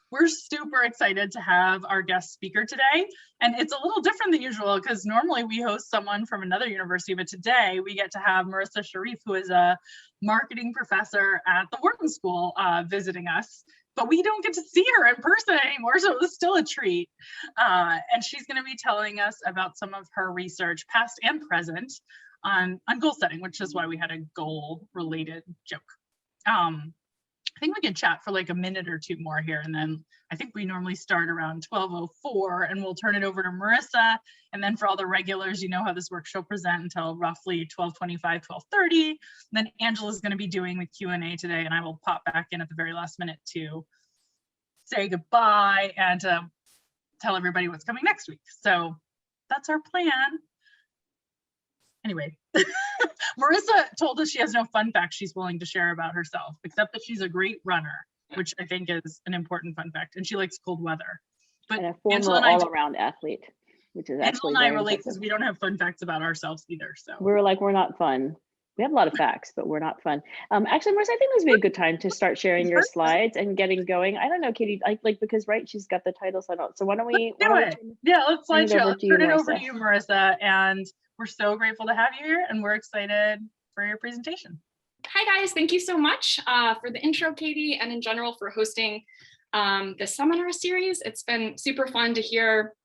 We're super excited to have our guest speaker today. And it's a little different than usual because normally we host someone from another university, but today we get to have Marissa Sharif, who is a marketing professor at the Wharton School, visiting us. But we don't get to see her in person anymore, so it was still a treat. And she's going to be telling us about some of her research, past and present, on goal setting, which is why we had a goal-related joke. I think we can chat for like a minute or two more here, and then I think we normally start around 12:04, and we'll turn it over to Marissa. And then for all the regulars, you know how this works. She'll present until roughly 12:25, 12:30. Then Angela's going to be doing the Q&A today, and I will pop back in at the very last minute to say goodbye and tell everybody what's coming next week. So that's our plan. Anyway, Marissa told us she has no fun facts she's willing to share about herself, except that she's a great runner, which I think is an important fun fact, and she likes cold weather. But and a former all-around athlete, which is actually Angela and I relate because we don't have fun facts about ourselves either. So we're like, we're not fun. We have a lot of facts, but we're not fun. Actually, Marissa, I think this would be a good time to start sharing your slides and getting going. I don't know, Katie, like because right, she's got the title set out. So why don't we do it? Yeah, let's slideshow. Let's turn it over to you, Marissa. And we're so grateful to have you here, and we're excited for your presentation. Hi guys, thank you so much for the intro, Katie, and in general for hosting the seminar series. It's been super fun to hear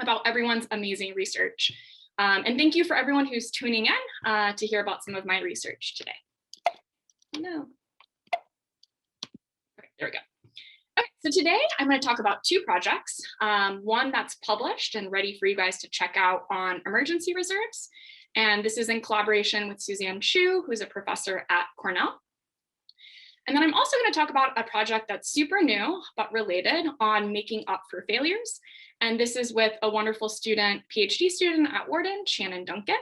about everyone's amazing research. And thank you for everyone who's tuning in to hear about some of my research today. No. Okay, there we go. Okay, so today I'm going to talk about two projects. One that's published and ready for you guys to check out on emergency reserves. And this is in collaboration with Suzanne Chu, who's a professor at Cornell. And then I'm also going to talk about a project that's super new, but related, on making up for failures. And this is with a wonderful student, PhD student at Wharton, Shannon Duncan.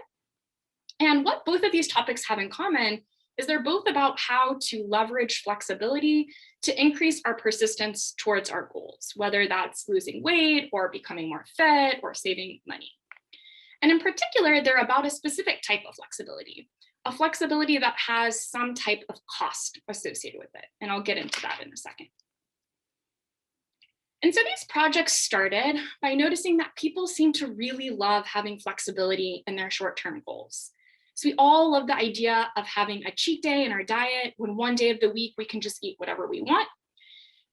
And what both of these topics have in common is they're both about how to leverage flexibility to increase our persistence towards our goals, whether that's losing weight or becoming more fit or saving money. And in particular, they're about a specific type of flexibility, a flexibility that has some type of cost associated with it. And I'll get into that in a second. And so these projects started by noticing that people seem to really love having flexibility in their short-term goals. So we all love the idea of having a cheat day in our diet when one day of the week we can just eat whatever we want.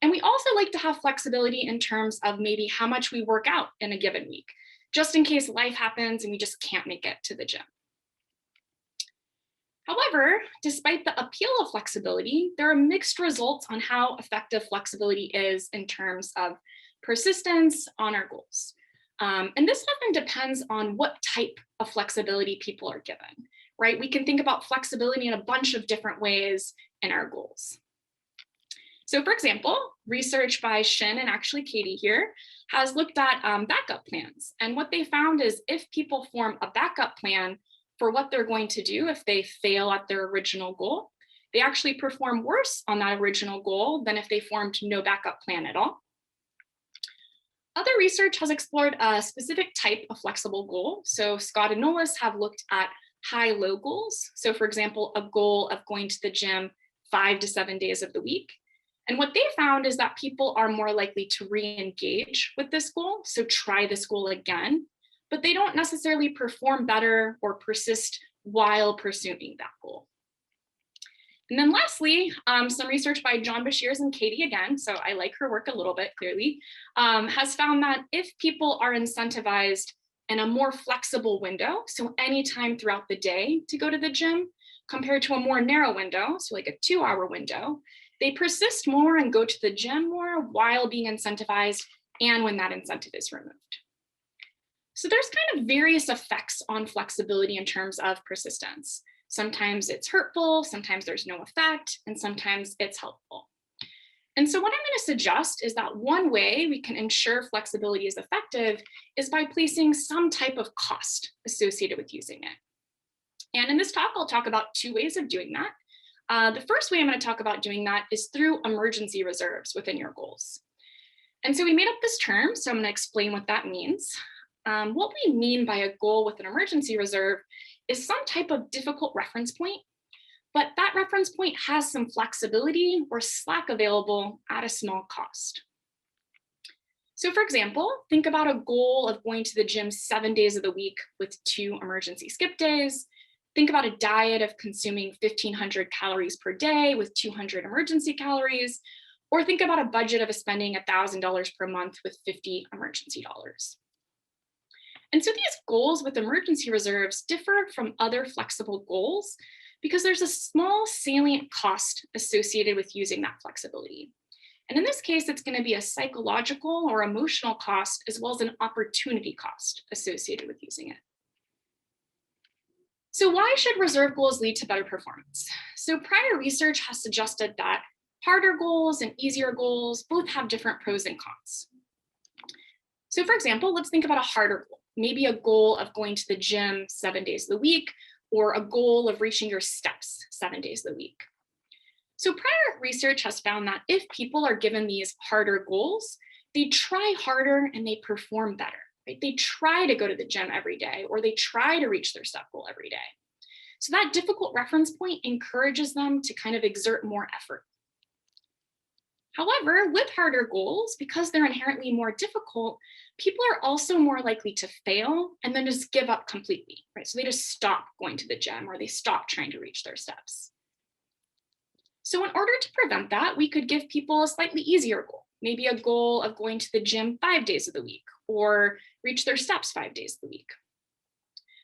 And we also like to have flexibility in terms of maybe how much we work out in a given week, just in case life happens and we just can't make it to the gym. However, despite the appeal of flexibility, there are mixed results on how effective flexibility is in terms of persistence on our goals. And this often depends on what type of flexibility people are given, right? We can think about flexibility in a bunch of different ways in our goals. So for example, research by Shin and actually Katie here has looked at backup plans. And what they found is if people form a backup plan for what they're going to do if they fail at their original goal, they actually perform worse on that original goal than if they formed no backup plan at all. Other research has explored a specific type of flexible goal. So Scott and Nolis have looked at high-low goals. So for example, a goal of going to the gym 5 to 7 days of the week. And what they found is that people are more likely to re-engage with this goal, so try this goal again, but they don't necessarily perform better or persist while pursuing that goal. And then lastly, some research by John Bashirs and Katie again, so I like her work a little bit clearly, has found that if people are incentivized in a more flexible window, so anytime throughout the day to go to the gym, compared to a more narrow window, so like a 2-hour window, they persist more and go to the gym more while being incentivized and when that incentive is removed. So there's kind of various effects on flexibility in terms of persistence. Sometimes it's hurtful, sometimes there's no effect, and sometimes it's helpful. And so what I'm going to suggest is that one way we can ensure flexibility is effective is by placing some type of cost associated with using it. And in this talk, I'll talk about 2 ways of doing that. The first way I'm going to talk about doing that is through emergency reserves within your goals. And so we made up this term, so I'm going to explain what that means. What we mean by a goal with an emergency reserve is some type of difficult reference point, but that reference point has some flexibility or slack available at a small cost. So for example, think about a goal of going to the gym 7 days of the week with 2 emergency skip days. Think about a diet of consuming 1,500 calories per day with 200 emergency calories, or think about a budget of spending $1,000 per month with 50 emergency dollars. And so these goals with emergency reserves differ from other flexible goals because there's a small salient cost associated with using that flexibility. And in this case, it's going to be a psychological or emotional cost, as well as an opportunity cost associated with using it. So why should reserve goals lead to better performance? So prior research has suggested that harder goals and easier goals both have different pros and cons. So for example, let's think about a harder goal, maybe a goal of going to the gym 7 days of the week, or a goal of reaching your steps 7 days of the week. So prior research has found that if people are given these harder goals, they try harder and they perform better, right? They try to go to the gym every day, or they try to reach their step goal every day. So that difficult reference point encourages them to kind of exert more effort. However, with harder goals, because they're inherently more difficult, people are also more likely to fail and then just give up completely, right? So they just stop going to the gym, or they stop trying to reach their steps. So in order to prevent that, we could give people a slightly easier goal, maybe a goal of going to the gym 5 days of the week, or reach their steps 5 days of the week.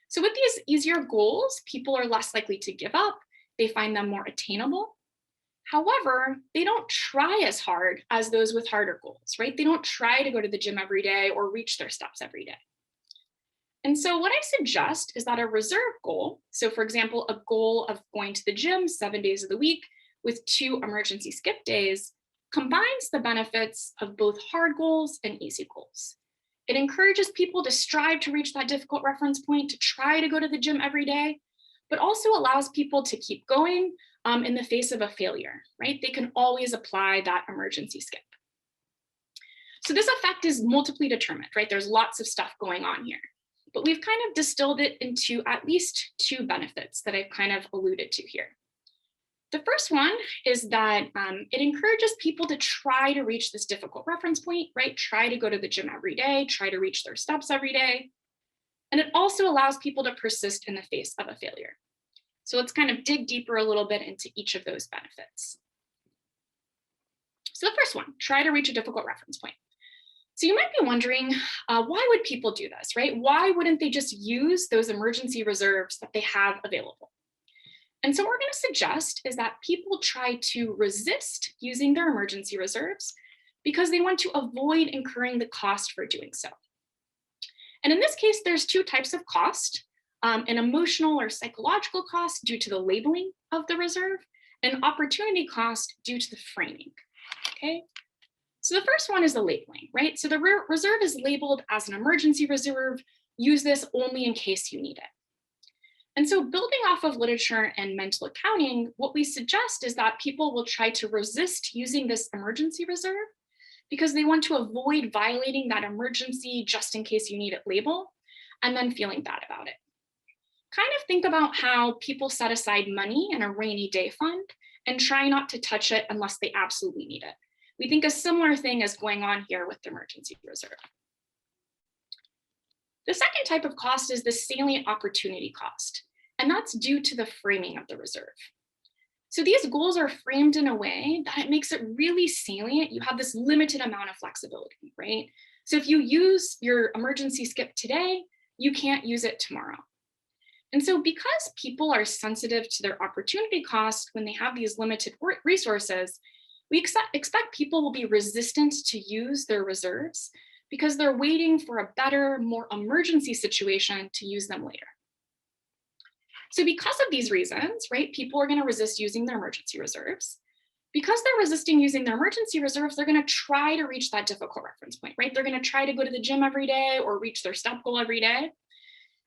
So with these easier goals, people are less likely to give up. They find them more attainable. However, they don't try as hard as those with harder goals, right? They don't try to go to the gym every day or reach their steps every day. And so what I suggest is that a reserve goal, so for example, a goal of going to the gym 7 days of the week with 2 emergency skip days, combines the benefits of both hard goals and easy goals. It encourages people to strive to reach that difficult reference point, to try to go to the gym every day, but also allows people to keep going in the face of a failure, right? They can always apply that emergency skip. So this effect is multiply determined, right? There's lots of stuff going on here, but we've kind of distilled it into at least 2 benefits that I've kind of alluded to here. The first one is that it encourages people to try to reach this difficult reference point, right? Try to go to the gym every day, try to reach their steps every day. And it also allows people to persist in the face of a failure. So let's kind of dig deeper a little bit into each of those benefits. So the first one, try to reach a difficult reference point. So you might be wondering, why would people do this, right? Why wouldn't they just use those emergency reserves that they have available? And so what we're going to suggest is that people try to resist using their emergency reserves because they want to avoid incurring the cost for doing so. And in this case, there's 2 types of cost, an emotional or psychological cost due to the labeling of the reserve, and an opportunity cost due to the framing, okay? So the first one is the labeling, right? So the reserve is labeled as an emergency reserve. Use this only in case you need it. And so building off of literature and mental accounting, what we suggest is that people will try to resist using this emergency reserve because they want to avoid violating that emergency just in case you need it label and then feeling bad about it. Kind of think about how people set aside money in a rainy day fund and try not to touch it unless they absolutely need it. We think a similar thing is going on here with the emergency reserve. The second type of cost is the salient opportunity cost, and that's due to the framing of the reserve. So these goals are framed in a way that it makes it really salient. You have this limited amount of flexibility, right? So if you use your emergency skip today, you can't use it tomorrow. And so because people are sensitive to their opportunity cost when they have these limited resources, we expect people will be resistant to use their reserves because they're waiting for a better, more emergency situation to use them later. So because of these reasons, right, people are going to resist using their emergency reserves. Because they're resisting using their emergency reserves, they're going to try to reach that difficult reference point, right? They're going to try to go to the gym every day or reach their step goal every day.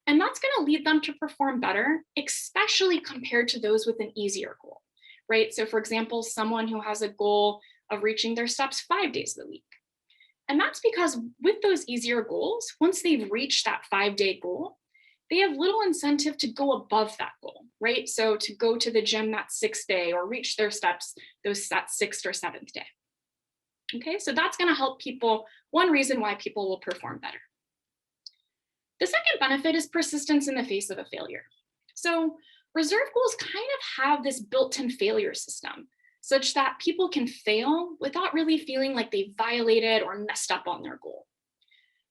And that's going to lead them to perform better, especially compared to those with an easier goal, right? So for example, someone who has a goal of reaching their steps 5 days of the week. And that's because with those easier goals, once they've reached that 5-day goal, they have little incentive to go above that goal, right? So to go to the gym that 6th day or reach their steps that 6th or 7th day. Okay, so that's going to help people, one reason why people will perform better. The second benefit is persistence in the face of a failure. So reserve goals kind of have this built-in failure system, such that people can fail without really feeling like they violated or messed up on their goal.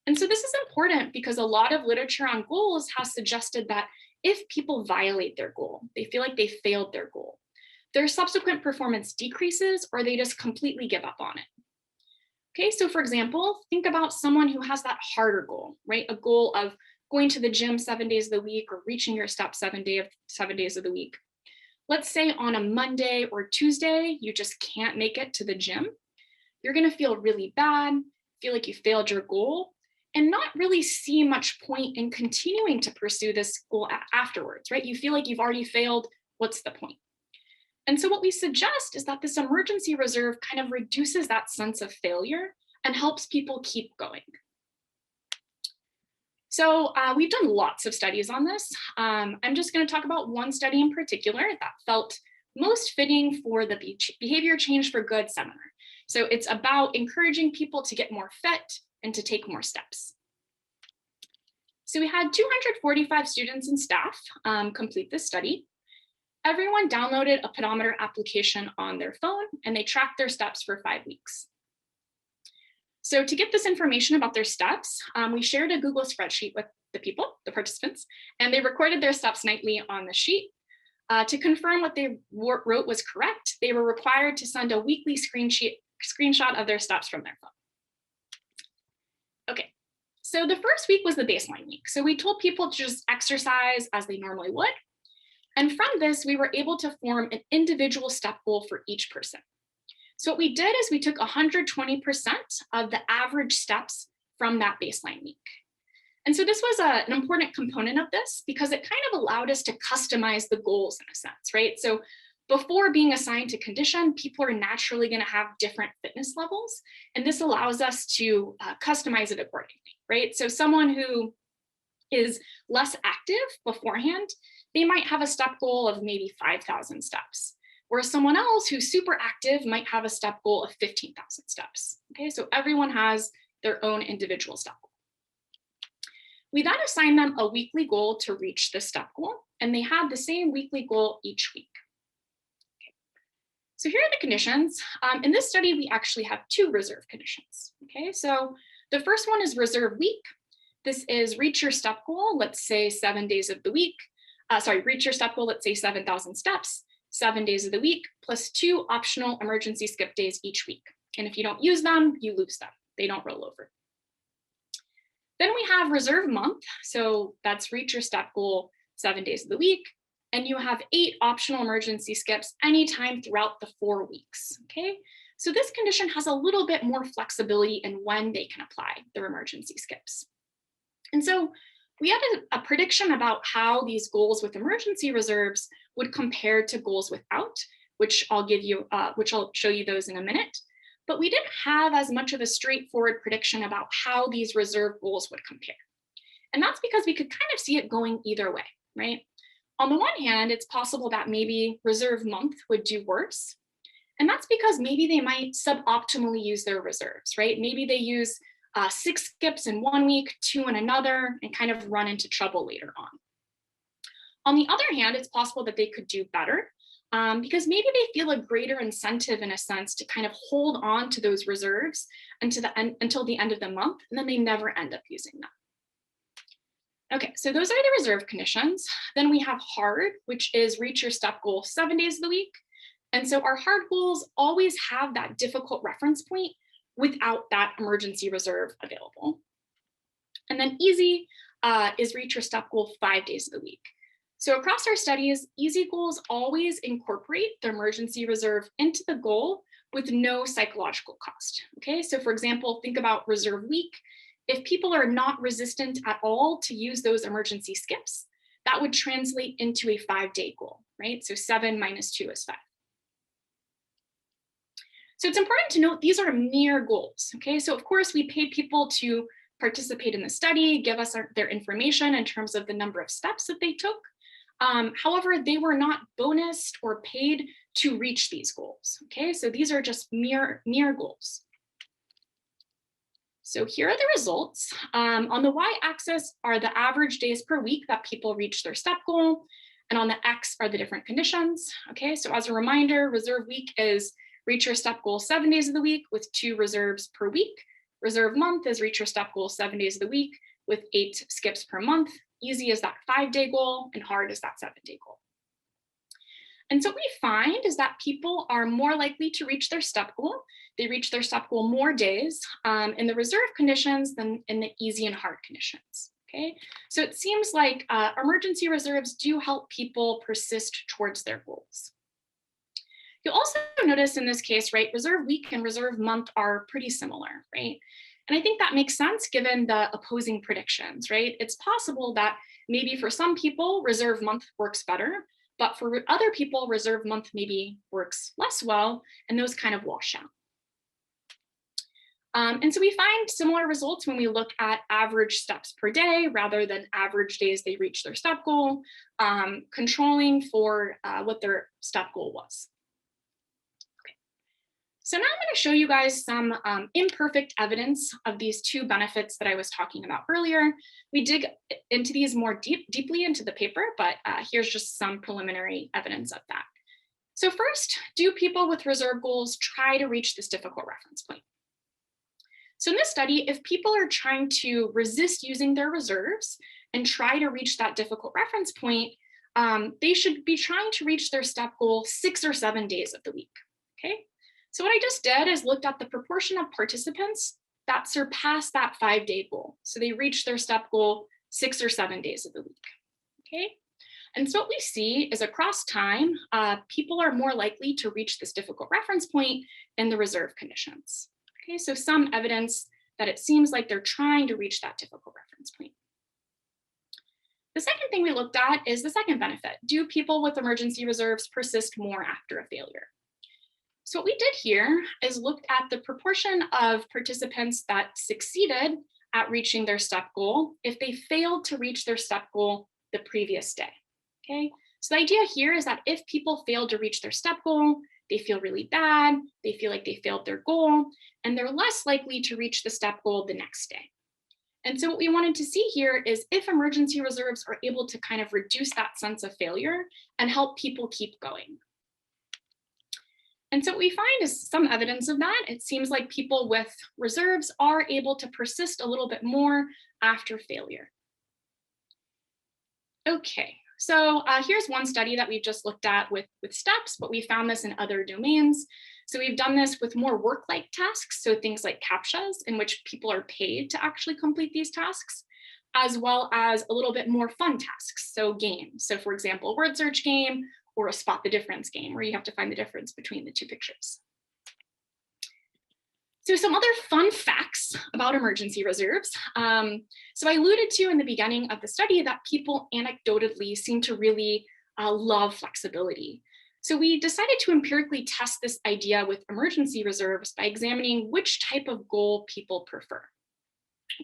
And so this is important because a lot of literature on goals has suggested that if people violate their goal, they feel like they failed their goal, their subsequent performance decreases or they just completely give up on it. Okay, so for example, think about someone who has that harder goal, right? A goal of going to the gym 7 days of the week or reaching your steps 7 days of the week. Let's say on a Monday or Tuesday, you just can't make it to the gym. You're going to feel really bad, feel like you failed your goal, and not really see much point in continuing to pursue this goal afterwards, right? You feel like you've already failed. What's the point? And so what we suggest is that this emergency reserve kind of reduces that sense of failure and helps people keep going. So we've done lots of studies on this. I'm just going to talk about one study in particular that felt most fitting for the Behavior Change for Good seminar. So it's about encouraging people to get more fit and to take more steps. So we had 245 students and staff complete this study. Everyone downloaded a pedometer application on their phone and they tracked their steps for 5 weeks. So to get this information about their steps, we shared a Google spreadsheet with the people, the participants, and they recorded their steps nightly on the sheet. To confirm what they wrote was correct, they were required to send a weekly screenshot of their steps from their phone. Okay, so the first week was the baseline week. So we told people to just exercise as they normally would. And from this, we were able to form an individual step goal for each person. So what we did is we took 120% of the average steps from that baseline week. And so this was an important component of this because it kind of allowed us to customize the goals in a sense, right? So before being assigned to condition, people are naturally going to have different fitness levels. And this allows us to customize it accordingly, right? So someone who is less active beforehand, they might have a step goal of maybe 5,000 steps, whereas someone else who's super active might have a step goal of 15,000 steps. Okay, so everyone has their own individual step goal. We then assigned them a weekly goal to reach the step goal, and they had the same weekly goal each week. Okay. So here are the conditions. In this study, we actually have 2 reserve conditions. Okay, so the first one is reserve week. This is reach your step goal, let's say 7 days of the week. Reach your step goal, let's say 7,000 steps, 7 days of the week, plus 2 optional emergency skip days each week. And if you don't use them, you lose them. They don't roll over. Then we have reserve month. So that's reach your step goal 7 days of the week. And you have 8 optional emergency skips anytime throughout the 4 weeks. Okay, so this condition has a little bit more flexibility in when they can apply their emergency skips. And so we had a prediction about how these goals with emergency reserves would compare to goals without, which I'll show you those in a minute. But we didn't have as much of a straightforward prediction about how these reserve goals would compare. And that's because we could kind of see it going either way, right? On the one hand, it's possible that maybe reserve month would do worse. And that's because maybe they might suboptimally use their reserves, right? Maybe they use 6 skips in 1 week, 2 in another, and kind of run into trouble later on. On the other hand, it's possible that they could do better because maybe they feel a greater incentive in a sense to kind of hold on to those reserves until the end of the month, and then they never end up using them. Okay, so those are the reserve conditions. Then we have hard, which is reach your step goal 7 days of the week. And so our hard goals always have that difficult reference point without that emergency reserve available. And then easy is reach your step goal 5 days of the week. So across our studies, easy goals always incorporate the emergency reserve into the goal with no psychological cost. Okay, so for example, think about reserve week. If people are not resistant at all to use those emergency skips, that would translate into a 5-day goal, right? So 7 minus 2 is 5. So it's important to note these are mere goals, okay? So of course we paid people to participate in the study, give us their information in terms of the number of steps that they took. However, they were not bonused or paid to reach these goals, okay? So these are just mere goals. So here are the results. On the y-axis are the average days per week that people reach their step goal. And on the X are the different conditions. Okay, so as a reminder, reserve week is reach your step goal 7 days of the week with 2 reserves per week. Reserve month is reach your step goal 7 days of the week with 8 skips per month. Easy is that 5-day goal and hard is that 7-day goal. And so what we find is that people are more likely to reach their step goal. They reach their step goal more days in the reserve conditions than in the easy and hard conditions. Okay, so it seems like emergency reserves do help people persist towards their goals. You'll also notice in this case, right, reserve week and reserve month are pretty similar, right? And I think that makes sense given the opposing predictions, right? It's possible that maybe for some people, reserve month works better, but for other people, reserve month maybe works less well, and those kind of wash out. And so we find similar results when we look at average steps per day rather than average days they reach their step goal, controlling for what their step goal was. Okay. So now I'm going to show you guys some imperfect evidence of these 2 benefits that I was talking about earlier. We dig into these more deeply into the paper, but here's just some preliminary evidence of that. So first, do people with reserve goals try to reach this difficult reference point? So in this study, if people are trying to resist using their reserves and try to reach that difficult reference point, they should be trying to reach their step goal 6 or 7 days of the week, okay? So what I just did is looked at the proportion of participants that surpassed that 5-day goal. So they reached their step goal 6 or 7 days of the week, okay? And so what we see is across time, people are more likely to reach this difficult reference point in the reserve conditions. Okay, so some evidence that it seems like they're trying to reach that difficult reference point. The second thing we looked at is the second benefit. Do people with emergency reserves persist more after a failure? So what we did here is looked at the proportion of participants that succeeded at reaching their step goal if they failed to reach their step goal the previous day. Okay, so the idea here is that if people failed to reach their step goal, they feel really bad, they feel like they failed their goal, and they're less likely to reach the step goal the next day. And so what we wanted to see here is if emergency reserves are able to kind of reduce that sense of failure and help people keep going. And so what we find is some evidence of that. It seems like people with reserves are able to persist a little bit more after failure. Okay, so here's one study that we've just looked at with steps, but we found this in other domains. So we've done this with more work-like tasks, so things like CAPTCHAs, in which people are paid to actually complete these tasks, as well as a little bit more fun tasks, so games. So for example, a word search game or a spot the difference game, where you have to find the difference between the 2 pictures. So some other fun facts about emergency reserves. So I alluded to in the beginning of the study that people anecdotally seem to really love flexibility. So we decided to empirically test this idea with emergency reserves by examining which type of goal people prefer,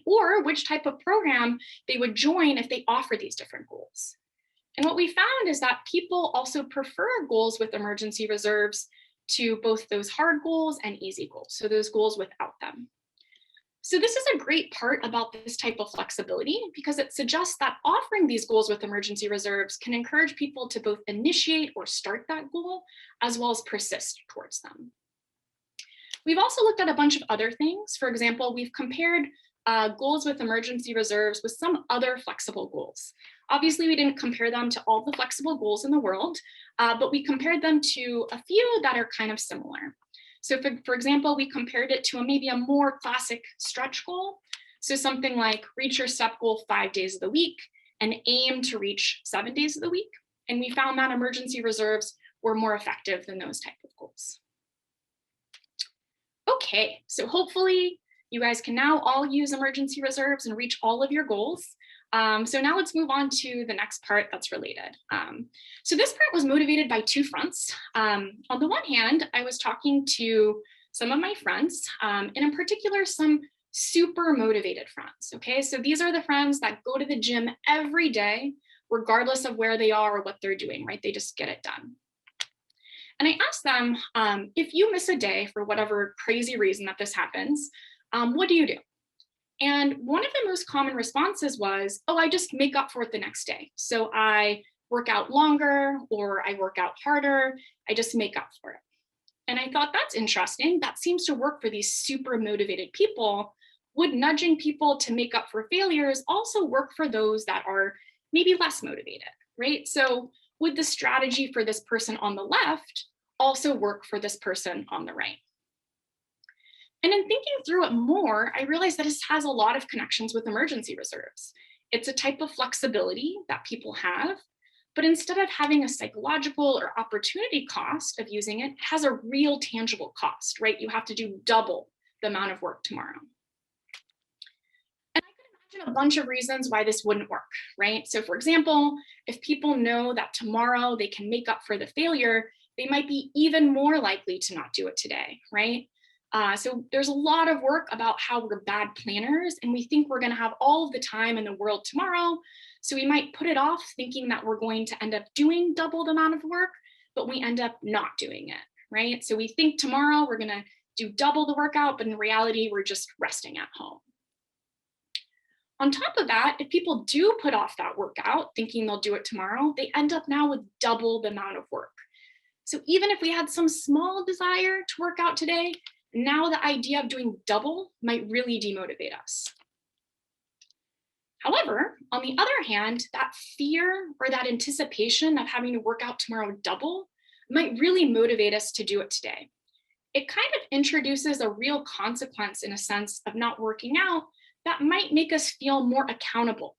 or which type of program they would join if they offer these different goals. And what we found is that people also prefer goals with emergency reserves to both those hard goals and easy goals, so those goals without them. So this is a great part about this type of flexibility because it suggests that offering these goals with emergency reserves can encourage people to both initiate or start that goal, as well as persist towards them. We've also looked at a bunch of other things. For example, we've compared goals with emergency reserves with some other flexible goals. Obviously, we didn't compare them to all the flexible goals in the world, but we compared them to a few that are kind of similar. So for example, we compared it to maybe a more classic stretch goal. So something like reach your step goal 5 days of the week and aim to reach 7 days of the week. And we found that emergency reserves were more effective than those type of goals. Okay, so hopefully you guys can now all use emergency reserves and reach all of your goals. So now let's move on to the next part that's related. So this part was motivated by 2 fronts. On the one hand, I was talking to some of my friends, and in particular, some super motivated friends, okay? So these are the friends that go to the gym every day, regardless of where they are or what they're doing, right? They just get it done. And I asked them, if you miss a day for whatever crazy reason that this happens, what do you do? And one of the most common responses was, oh, I just make up for it the next day. So I work out longer or I work out harder. I just make up for it. And I thought, that's interesting. That seems to work for these super motivated people. Would nudging people to make up for failures also work for those that are maybe less motivated, right? So would the strategy for this person on the left also work for this person on the right? And in thinking through it more, I realized that this has a lot of connections with emergency reserves. It's a type of flexibility that people have, but instead of having a psychological or opportunity cost of using it, it has a real tangible cost, right? You have to do double the amount of work tomorrow. And I could imagine a bunch of reasons why this wouldn't work, right? So for example, if people know that tomorrow they can make up for the failure, they might be even more likely to not do it today, right? So there's a lot of work about how we're bad planners and we think we're going to have all of the time in the world tomorrow. So we might put it off thinking that we're going to end up doing double the amount of work, but we end up not doing it, right? So we think tomorrow we're going to do double the workout, but in reality, we're just resting at home. On top of that, if people do put off that workout thinking they'll do it tomorrow, they end up now with double the amount of work. So even if we had some small desire to work out today, now the idea of doing double might really demotivate us. However, on the other hand, that fear or that anticipation of having to work out tomorrow double might really motivate us to do it today. It kind of introduces a real consequence in a sense of not working out that might make us feel more accountable.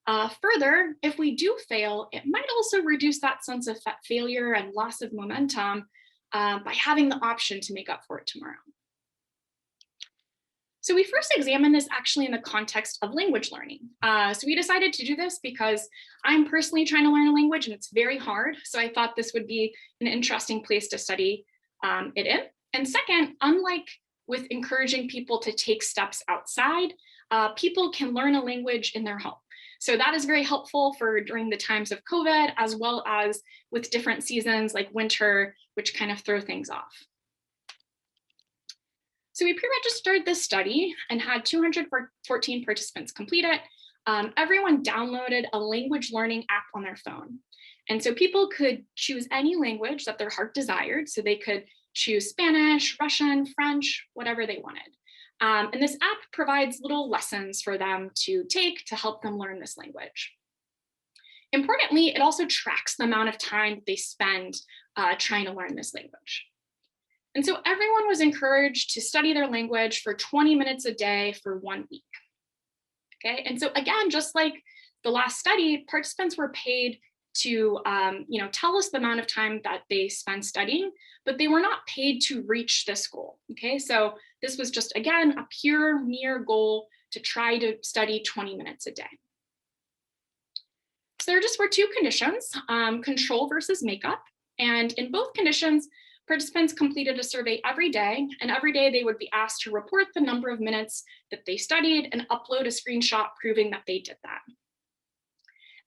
Further, if we do fail, it might also reduce that sense of failure and loss of momentum by having the option to make up for it tomorrow. So we first examined this actually in the context of language learning. So we decided to do this because I'm personally trying to learn a language and it's very hard. So I thought this would be an interesting place to study it in. And second, unlike with encouraging people to take steps outside, people can learn a language in their home. So that is very helpful for during the times of COVID, as well as with different seasons like winter, which kind of throw things off. So we pre-registered this study and had 214 participants complete it. Everyone downloaded a language learning app on their phone. And so people could choose any language that their heart desired. So they could choose Spanish, Russian, French, whatever they wanted. And this app provides little lessons for them to take to help them learn this language. Importantly, it also tracks the amount of time they spend trying to learn this language. And so everyone was encouraged to study their language for 20 minutes a day for 1 week. Okay, and so again, just like the last study, participants were paid to tell us the amount of time that they spent studying, but they were not paid to reach this goal. Okay, so this was just, again, a pure mere goal to try to study 20 minutes a day. So there just were two conditions, control versus makeup. And in both conditions, participants completed a survey every day, and every day they would be asked to report the number of minutes that they studied and upload a screenshot proving that they did that.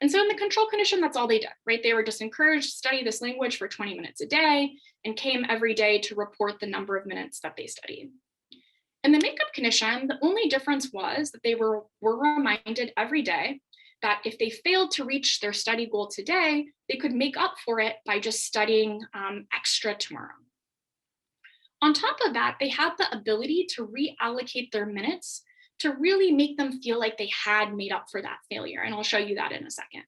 And so in the control condition, that's all they did, right? They were just encouraged to study this language for 20 minutes a day and came every day to report the number of minutes that they studied. In the makeup condition, the only difference was that they were reminded every day that if they failed to reach their study goal today, they could make up for it by just studying extra tomorrow. On top of that, they had the ability to reallocate their minutes to really make them feel like they had made up for that failure. And I'll show you that in a second.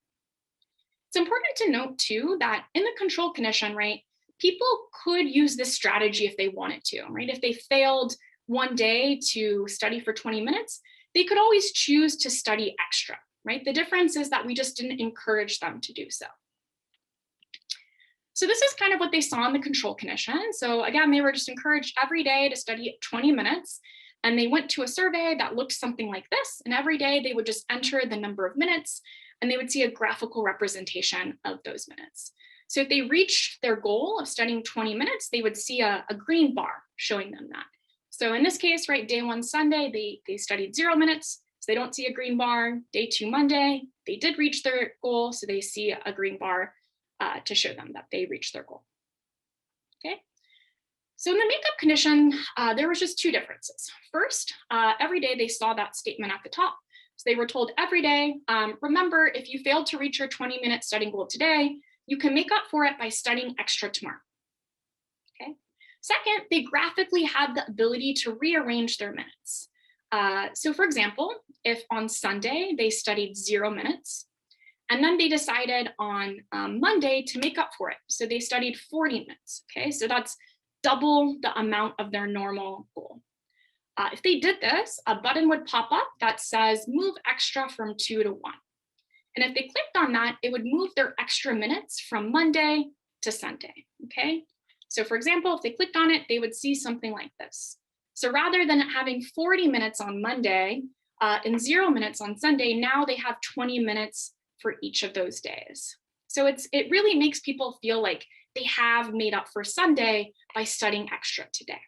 It's important to note too, that in the control condition, right, people could use this strategy if they wanted to, right? If they failed one day to study for 20 minutes, they could always choose to study extra, right? The difference is that we just didn't encourage them to do so. So this is kind of what they saw in the control condition. So again, they were just encouraged every day to study 20 minutes. And they went to a survey that looked something like this. And every day they would just enter the number of minutes and they would see a graphical representation of those minutes. So if they reached their goal of studying 20 minutes, they would see a green bar showing them that. So in this case, right, day 1 Sunday, they studied 0 minutes. So they don't see a green bar. Day 2 Monday, they did reach their goal. So they see a green bar to show them that they reached their goal. Okay. So in the makeup condition, there was just two differences. First, every day they saw that statement at the top. So they were told every day, remember, if you failed to reach your 20-minute studying goal today, you can make up for it by studying extra tomorrow. Okay. Second, they graphically had the ability to rearrange their minutes. So for example, if on Sunday they studied 0 minutes, and then they decided on Monday to make up for it. So they studied 40 minutes, okay? So that's double the amount of their normal goal. If they did this, a button would pop up that says move extra from 2 to 1. And if they clicked on that, it would move their extra minutes from Monday to Sunday, okay? So for example, if they clicked on it, they would see something like this. So rather than having 40 minutes on Monday and 0 minutes on Sunday, now they have 20 minutes for each of those days. So it really makes people feel like they have made up for Sunday by studying extra today.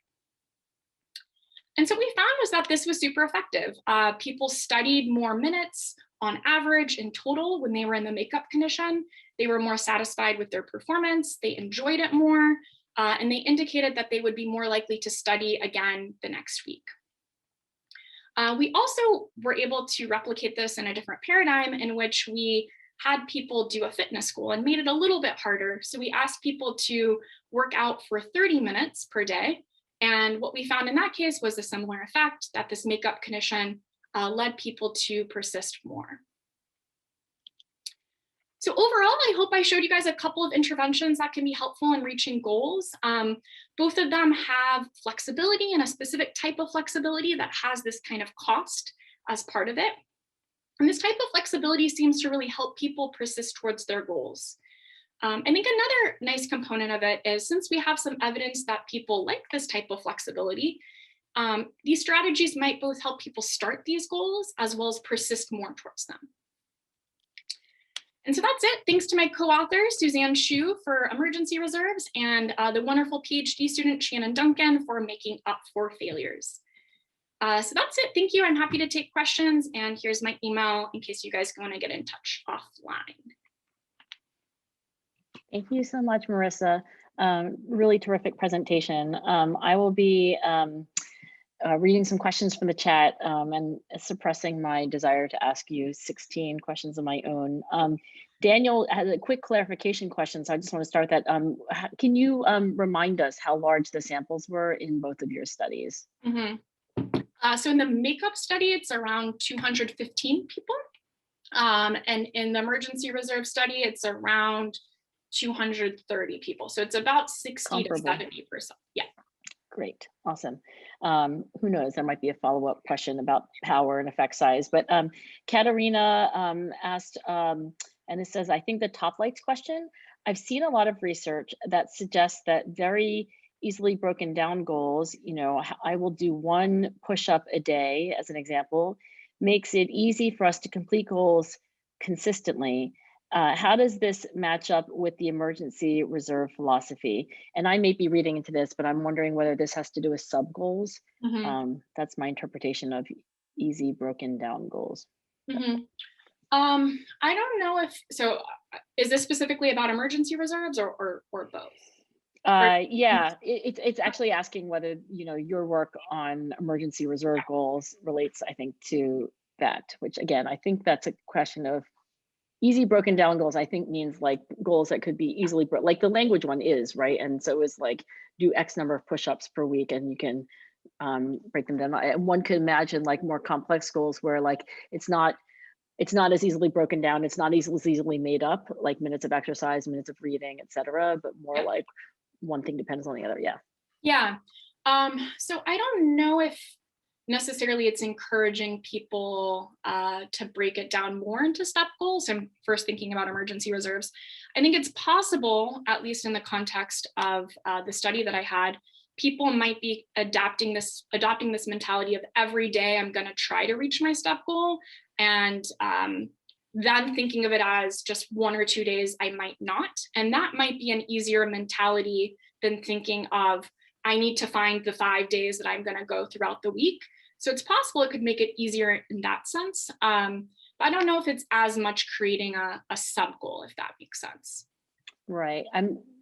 And so what we found was that this was super effective. People studied more minutes on average in total when they were in the makeup condition. They were more satisfied with their performance. They enjoyed it more. And they indicated that they would be more likely to study again the next week. We also were able to replicate this in a different paradigm in which we had people do a fitness goal and made it a little bit harder. So we asked people to work out for 30 minutes per day. And what we found in that case was a similar effect, that this makeup condition led people to persist more. So overall, I hope I showed you guys a couple of interventions that can be helpful in reaching goals. Both of them have flexibility and a specific type of flexibility that has this kind of cost as part of it. And this type of flexibility seems to really help people persist towards their goals. I think another nice component of it is, since we have some evidence that people like this type of flexibility, these strategies might both help people start these goals as well as persist more towards them. And so that's it. Thanks to my co-author, Suzanne Shu, for emergency reserves, and the wonderful PhD student, Shannon Duncan, for making up for failures. So that's it. Thank you. I'm happy to take questions. And here's my email in case you guys want to get in touch offline. Thank you so much, Marissa. Really terrific presentation. I will be reading some questions from the chat and suppressing my desire to ask you 16 questions of my own. Daniel has a quick clarification question, so I just want to start that. Can you remind us how large the samples were in both of your studies? Mm-hmm. So in the makeup study, it's around 215 people. And in the emergency reserve study, it's around 230 people. So it's about 60 to 70%. Yeah. Great. Awesome. Who knows, there might be a follow-up question about power and effect size, but Katerina asked, and it says, I think the top lights question, I've seen a lot of research that suggests that very easily broken down goals, you know, I will do 1 push-up a day as an example, makes it easy for us to complete goals consistently. How does this match up with the emergency reserve philosophy? And I may be reading into this, but I'm wondering whether this has to do with sub goals. Mm-hmm. That's my interpretation of easy broken down goals. Mm-hmm. I don't know if, so is this specifically about emergency reserves or both? Yeah, it's actually asking whether, you know, your work on emergency reserve goals relates, I think, to that, which again, I think that's a question of easy broken down goals. I think means like goals that could be easily, like the language one is, right? And so it's like do X number of push-ups per week and you can break them down. And one could imagine like more complex goals where like it's not as easily broken down, it's not easily made up, like minutes of exercise, minutes of reading, etc., but more like one thing depends on the other. Yeah. So I don't know if necessarily it's encouraging people to break it down more into step goals. I'm first thinking about emergency reserves. I think it's possible, at least in the context of the study that I had, people might be adopting this mentality of every day I'm going to try to reach my step goal, and then thinking of it as just 1 or 2 days I might not. And that might be an easier mentality than thinking of I need to find the 5 days that I'm going to go throughout the week. So it's possible it could make it easier in that sense. But I don't know if it's as much creating a sub goal, if that makes sense. Right.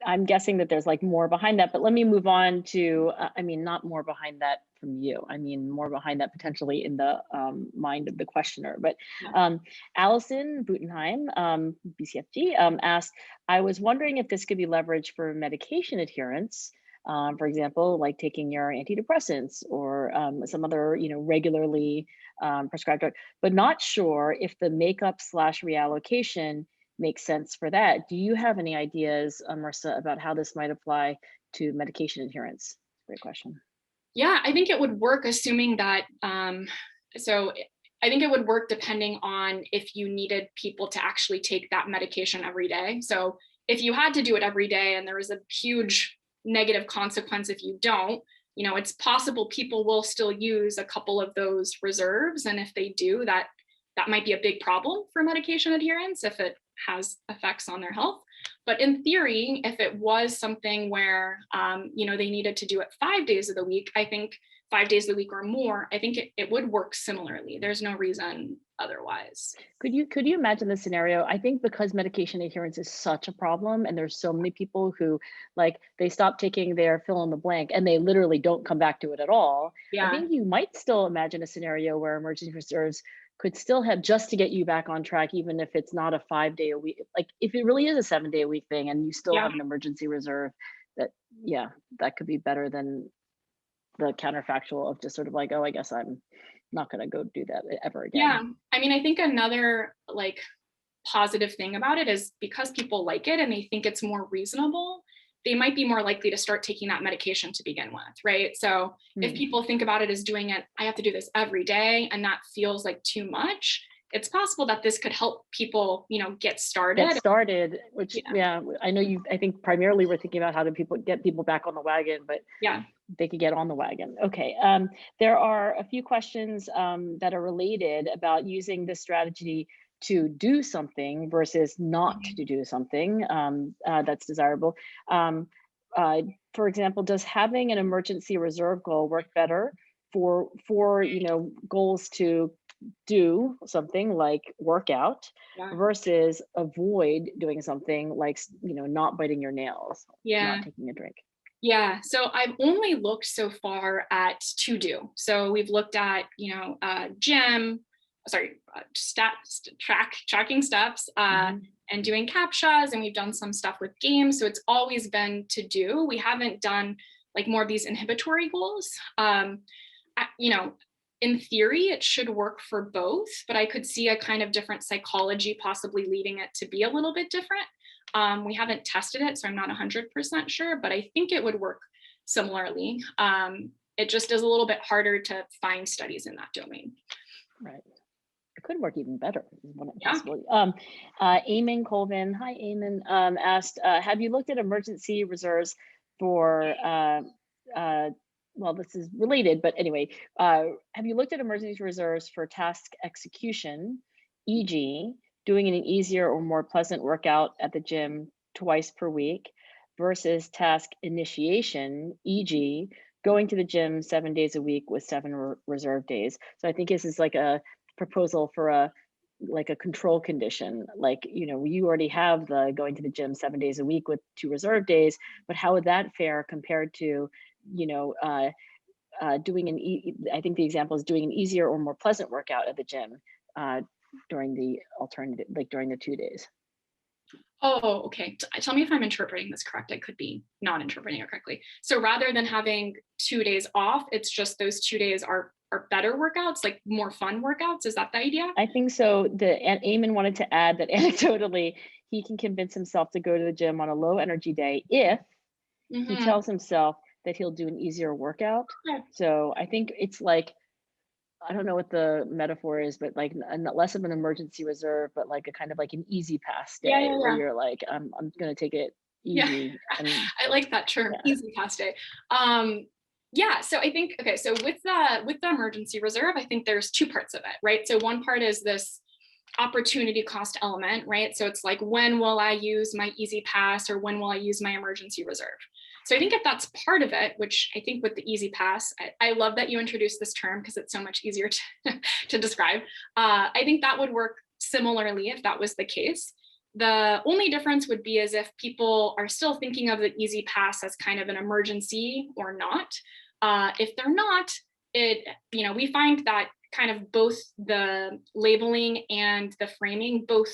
I'm guessing that there's like more behind that, but let me move on to, I mean, not more behind that from you. I mean, more behind that potentially in the mind of the questioner. But Allison Butenheim, BCFG, asked, I was wondering if this could be leveraged for medication adherence. For example, like taking your antidepressants or some other, regularly prescribed drug, but not sure if the makeup/reallocation makes sense for that. Do you have any ideas, Marissa, about how this might apply to medication adherence? Great question. Yeah, I think it would work, assuming that, so I think it would work depending on if you needed people to actually take that medication every day. So if you had to do it every day and there was a huge negative consequence if you don't, it's possible people will still use a couple of those reserves. And if they do, that might be a big problem for medication adherence if it has effects on their health. But in theory, if it was something where, they needed to do it 5 days of the week, I think 5 days of the week or more, I think it would work similarly. There's no reason otherwise. Could you imagine the scenario? I think because medication adherence is such a problem and there's so many people who they stop taking their fill in the blank and they literally don't come back to it at all. Yeah. I think you might still imagine a scenario where emergency reserves could still have just to get you back on track, even if it's not a 5 day a week, like if it really is a 7 day a week thing and you still have an emergency reserve, that could be better than the counterfactual of just sort of like, oh, I guess I'm not going to go do that ever again. Yeah. I mean, I think another positive thing about it is because people like it and they think it's more reasonable, they might be more likely to start taking that medication to begin with, right? So if people think about it as doing it, I have to do this every day, and that feels like too much, it's possible that this could help people, get started. Which, I know I think primarily we're thinking about how do people get people back on the wagon, but they could get on the wagon. Okay. There are a few questions that are related about using this strategy to do something versus not to do something that's desirable. For example, does having an emergency reserve goal work better for goals to do something like workout versus avoid doing something like not biting your nails, not taking a drink? Yeah, so I've only looked so far at to do. So we've looked at gym, tracking steps, and doing captchas, and we've done some stuff with games. So it's always been to do. We haven't done more of these inhibitory goals. In theory, it should work for both, but I could see a kind of different psychology possibly leading it to be a little bit different. We haven't tested it, so I'm not 100% sure, but I think it would work similarly. It just is a little bit harder to find studies in that domain. Right. It could work even better. Eamon Colvin, hi Eamon, asked, have you looked at emergency reserves for, well, this is related, but anyway, have you looked at emergency reserves for task execution, e.g., doing an easier or more pleasant workout at the gym twice per week versus task initiation, e.g., going to the gym 7 days a week with 7 reserve days? So I think this is like a proposal for a control condition. You already have the going to the gym 7 days a week with 2 reserve days, but how would that fare compared to, doing I think the example is doing an easier or more pleasant workout at the gym during the alternative, during the 2 days. Oh, okay. Tell me if I'm interpreting this correct. I could be not interpreting it correctly. So rather than having 2 days off, it's just those 2 days are better workouts, more fun workouts. Is that the idea? I think so. Eamon wanted to add that anecdotally, he can convince himself to go to the gym on a low energy day if he tells himself that he'll do an easier workout. Okay. So I think it's I don't know what the metaphor is, but less of an emergency reserve, but a kind of an easy pass day where you're I'm going to take it easy. Yeah. I like that term, easy pass day. So I think, okay, so with the emergency reserve, I think there's 2 parts of it, right? So one part is this opportunity cost element, right? So it's when will I use my easy pass, or when will I use my emergency reserve? So I think if that's part of it, which I think with the easy pass, I love that you introduced this term because it's so much easier to describe. I think that would work similarly if that was the case. The only difference would be as if people are still thinking of the easy pass as kind of an emergency or not. If they're not, we find that kind of both the labeling and the framing both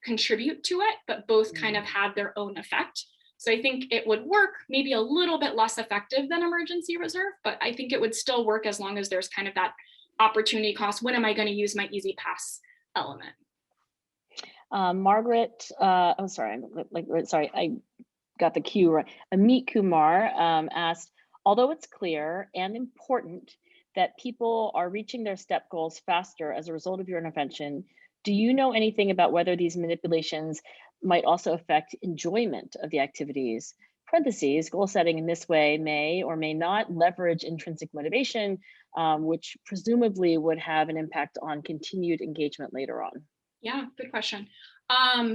contribute to it, but both kind of have their own effect. So I think it would work, maybe a little bit less effective than emergency reserve, but I think it would still work as long as there's kind of that opportunity cost. When am I going to use my easy pass element? Margaret, I got the cue right. Amit Kumar asked, although it's clear and important that people are reaching their step goals faster as a result of your intervention, do you know anything about whether these manipulations might also affect enjoyment of the activities? Parentheses, goal setting in this way may or may not leverage intrinsic motivation, which presumably would have an impact on continued engagement later on. Yeah, good question.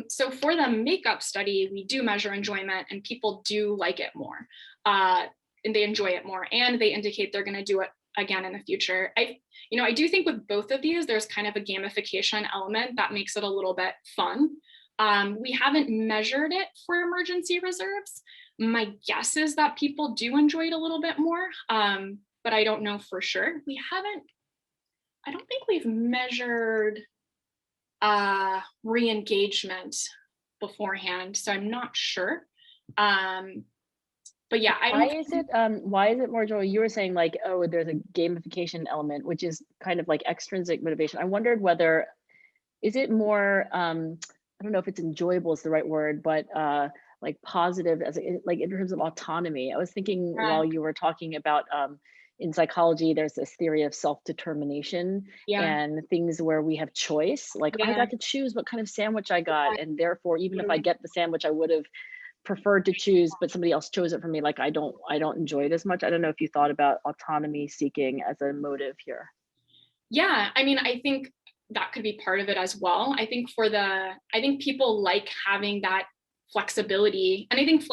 So for the makeup study, we do measure enjoyment and people do like it more. And they enjoy it more and they indicate they're going to do it again in the future. I do think with both of these, there's kind of a gamification element that makes it a little bit fun. We haven't measured it for emergency reserves. My guess is that people do enjoy it a little bit more, but I don't know for sure. I don't think we've measured re-engagement beforehand, so I'm not sure. But yeah, why is it more joy? You were saying like, oh, there's a gamification element, which is kind of like extrinsic motivation. I wondered whether, is it more, I don't know if it's enjoyable is the right word, but like positive as like in terms of autonomy. I was thinking while you were talking about in psychology, there's this theory of self-determination and things where we have choice. Like I got to choose what kind of sandwich I got, and therefore, even if I get the sandwich I would have preferred to choose, but somebody else chose it for me, like I don't enjoy it as much. I don't know if you thought about autonomy seeking as a motive here. Yeah, I mean, I think that could be part of it as well. I think people like having that flexibility, and I think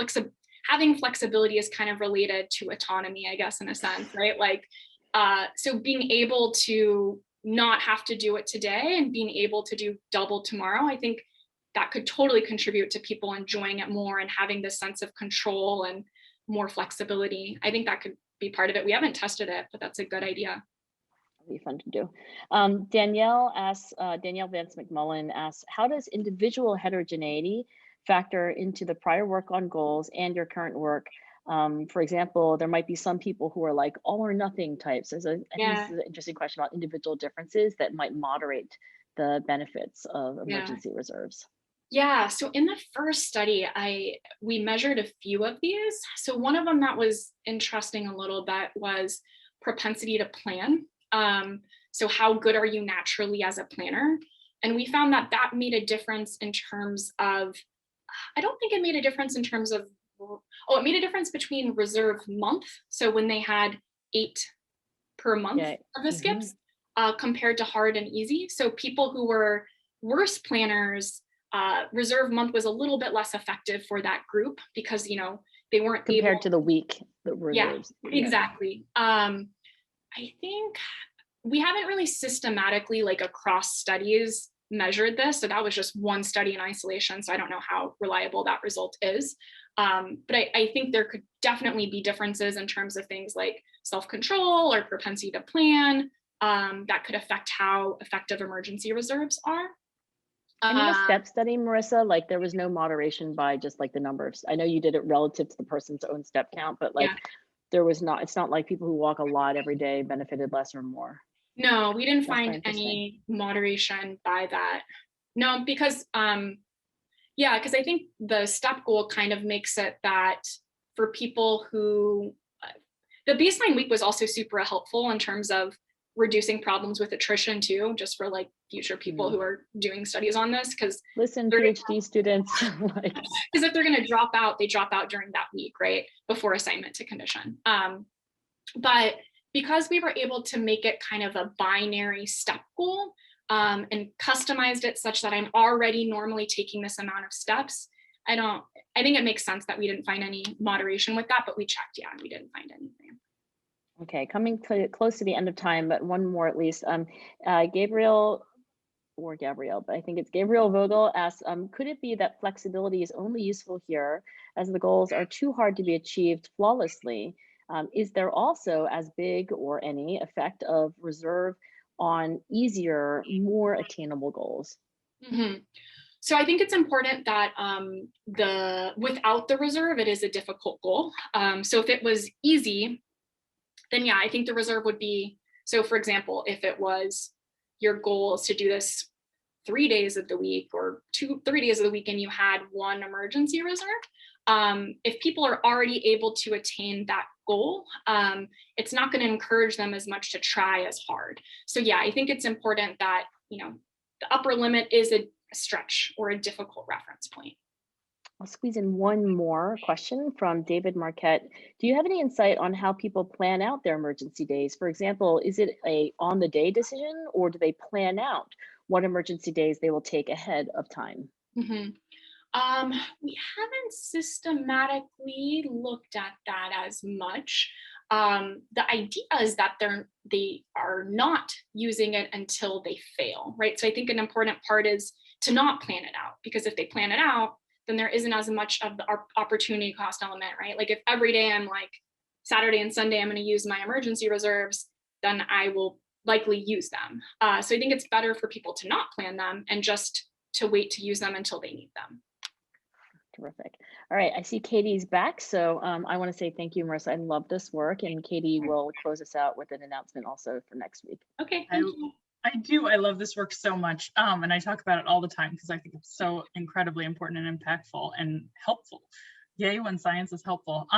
having flexibility is kind of related to autonomy, I guess, in a sense, right? Like, so being able to not have to do it today and being able to do double tomorrow, I think that could totally contribute to people enjoying it more and having this sense of control and more flexibility. I think that could be part of it. We haven't tested it, but that's a good idea. That'd be fun to do. Danielle Vance McMullen asks, how does individual heterogeneity factor into the prior work on goals and your current work? For example, there might be some people who are like all or nothing types. I think this is an interesting question about individual differences that might moderate the benefits of emergency reserves. Yeah, so in the first study, we measured a few of these. So one of them that was interesting a little bit was propensity to plan. So how good are you naturally as a planner? And we found that made a difference in terms of, I don't think it made a difference in terms of, it made a difference between reserve month. So when they had 8 per month of the skips compared to hard and easy. So people who were worse planners, reserve month was a little bit less effective for that group because, they weren't compared to the week, the reserves. Yeah, exactly. I think we haven't really systematically, like across studies, measured this. So that was just one study in isolation. So I don't know how reliable that result is. But I think there could definitely be differences in terms of things like self-control or propensity to plan that could affect how effective emergency reserves are. And in the STEP study, Marissa, like there was no moderation by just like the number of, I know you did it relative to the person's own step count, but like there was not, it's not like people who walk a lot every day benefited less or more. No, we didn't find any moderation by that. No, because because I think the STEP goal kind of makes it that for people who, the baseline week was also super helpful in terms of reducing problems with attrition too, just for like future people who are doing studies on this. Because listen, PhD students, because if they're going to drop out, they drop out during that week, right, before assignment to condition. But because we were able to make it kind of a binary step goal and customized it such that I'm already normally taking this amount of steps, I think it makes sense that we didn't find any moderation with that, but we checked, and we didn't find anything. Okay, coming close to the end of time, but one more at least. Gabriel or Gabrielle, but I think it's Gabrielle Vogel asks, could it be that flexibility is only useful here as the goals are too hard to be achieved flawlessly? Is there also as big or any effect of reserve on easier, more attainable goals? Mhm. So I think it's important that without the reserve, it is a difficult goal. So if it was easy, then yeah, I think the reserve would be, so for example, if it was your goal is to do this 3 days of the week or 3 days of the week and you had one emergency reserve, if people are already able to attain that goal, it's not going to encourage them as much to try as hard. So yeah, I think it's important that, the upper limit is a stretch or a difficult reference point. I'll squeeze in one more question from David Marquette. Do you have any insight on how people plan out their emergency days? For example, is it a on the day decision or do they plan out what emergency days they will take ahead of time? Mhm. We haven't systematically looked at that as much. The idea is that they are not using it until they fail, right? So I think an important part is to not plan it out, because if they plan it out, then there isn't as much of the opportunity cost element, right? Like if every day I'm like Saturday and Sunday, I'm going to use my emergency reserves, then I will likely use them. So I think it's better for people to not plan them and just to wait to use them until they need them. Terrific. All right, I see Katie's back. So I want to say thank you, Marissa. I love this work. And Katie will close us out with an announcement also for next week. Okay, thank you. I do. I love this work so much. And I talk about it all the time because I think it's so incredibly important and impactful and helpful. Yay, when science is helpful.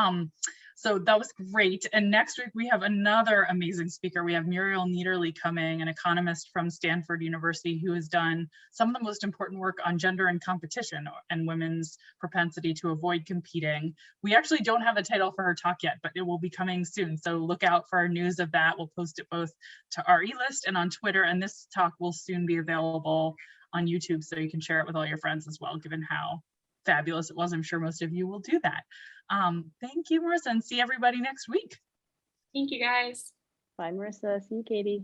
So that was great. And next week we have another amazing speaker. We have Muriel Niederle coming, an economist from Stanford University who has done some of the most important work on gender and competition and women's propensity to avoid competing. We actually don't have a title for her talk yet, but it will be coming soon. So look out for our news of that. We'll post it both to our e-list and on Twitter. And this talk will soon be available on YouTube, so you can share it with all your friends as well, given how fabulous it was. I'm sure most of you will do that. Thank you, Marissa, and see everybody next week. Thank you, guys. Bye, Marissa. See you, Katie.